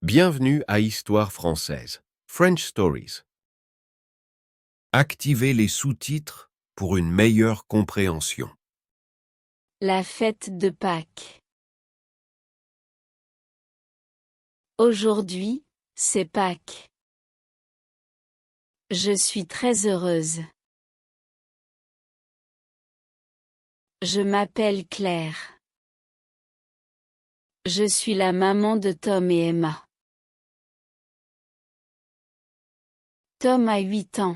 Bienvenue à Histoire française, French Stories. Activez les sous-titres pour une meilleure compréhension. La fête de Pâques. Aujourd'hui, c'est Pâques. Je suis très heureuse. Je m'appelle Claire. Je suis la maman de Tom et Emma. Tom a 8 ans.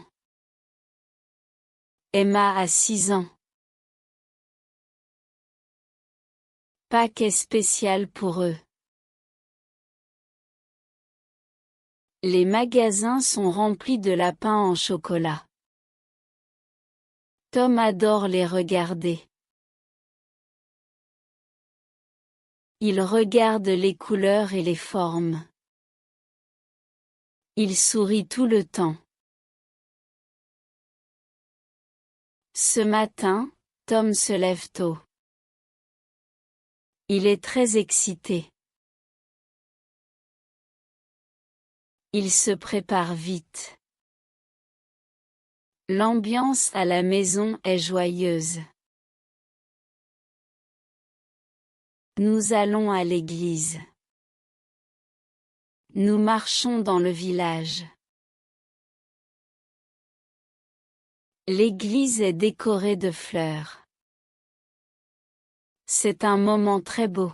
Emma a 6 ans. Pâques est spécial pour eux. Les magasins sont remplis de lapins en chocolat. Tom adore les regarder. Il regarde les couleurs et les formes. Il sourit tout le temps. Ce matin, Tom se lève tôt. Il est très excité. Il se prépare vite. L'ambiance à la maison est joyeuse. Nous allons à l'église. Nous marchons dans le village. L'église est décorée de fleurs. C'est un moment très beau.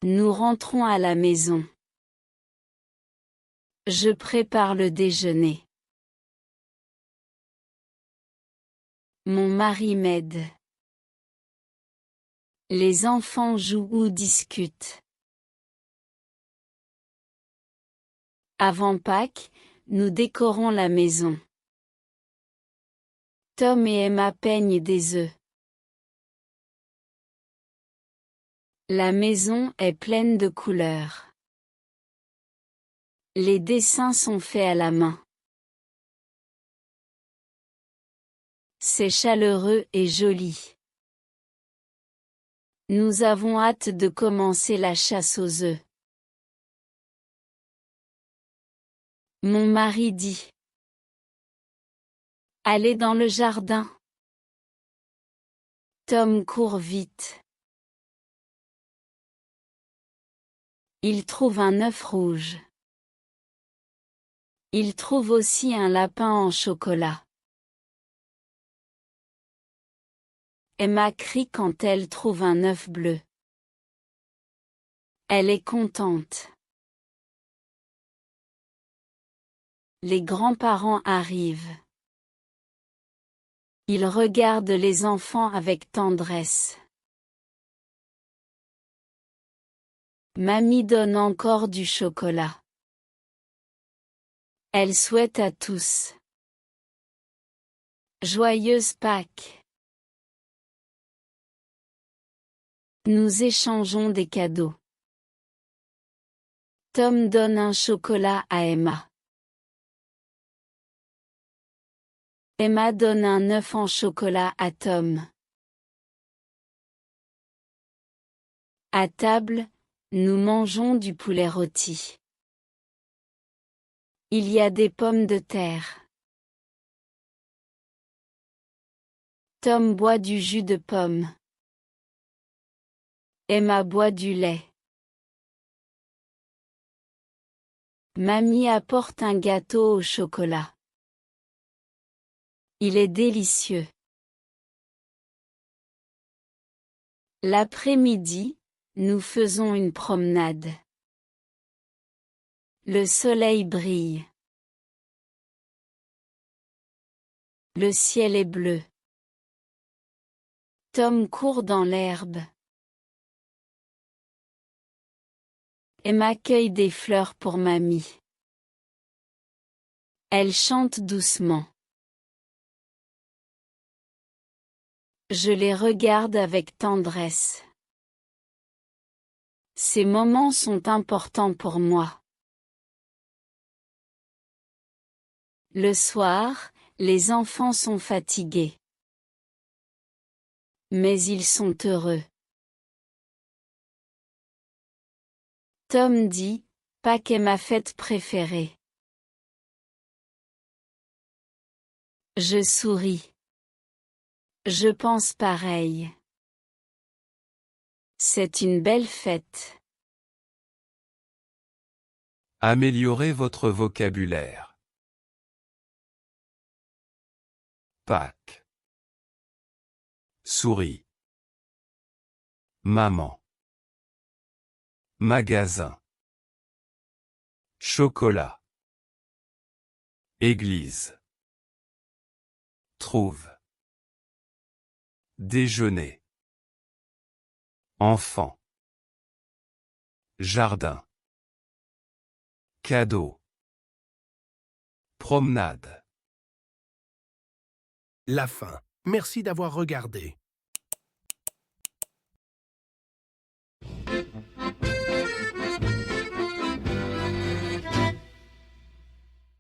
Nous rentrons à la maison. Je prépare le déjeuner. Mon mari m'aide. Les enfants jouent ou discutent. Avant Pâques, nous décorons la maison. Tom et Emma peignent des œufs. La maison est pleine de couleurs. Les dessins sont faits à la main. C'est chaleureux et joli. Nous avons hâte de commencer la chasse aux œufs. Mon mari dit: Allez dans le jardin. Tom court vite. Il trouve un œuf rouge. Il trouve aussi un lapin en chocolat. Emma crie quand elle trouve un œuf bleu. Elle est contente. Les grands-parents arrivent. Ils regardent les enfants avec tendresse. Mamie donne encore du chocolat. Elle souhaite à tous joyeuses Pâques. Nous échangeons des cadeaux. Tom donne un chocolat à Emma. Emma donne un œuf en chocolat à Tom. À table, nous mangeons du poulet rôti. Il y a des pommes de terre. Tom boit du jus de pomme. Emma boit du lait. Mamie apporte un gâteau au chocolat. Il est délicieux. L'après-midi, nous faisons une promenade. Le soleil brille. Le ciel est bleu. Tom court dans l'herbe. Emma cueille des fleurs pour mamie. Elle chante doucement. Je les regarde avec tendresse. Ces moments sont importants pour moi. Le soir, les enfants sont fatigués. Mais ils sont heureux. Tom dit, Pâques est ma fête préférée. Je souris. Je pense pareil. C'est une belle fête. Améliorez votre vocabulaire. Pâques. Souris. Maman. Magasin. Chocolat. Église. Trouve. Déjeuner. Enfant. Jardin. Cadeau. Promenade. La fin. Merci d'avoir regardé.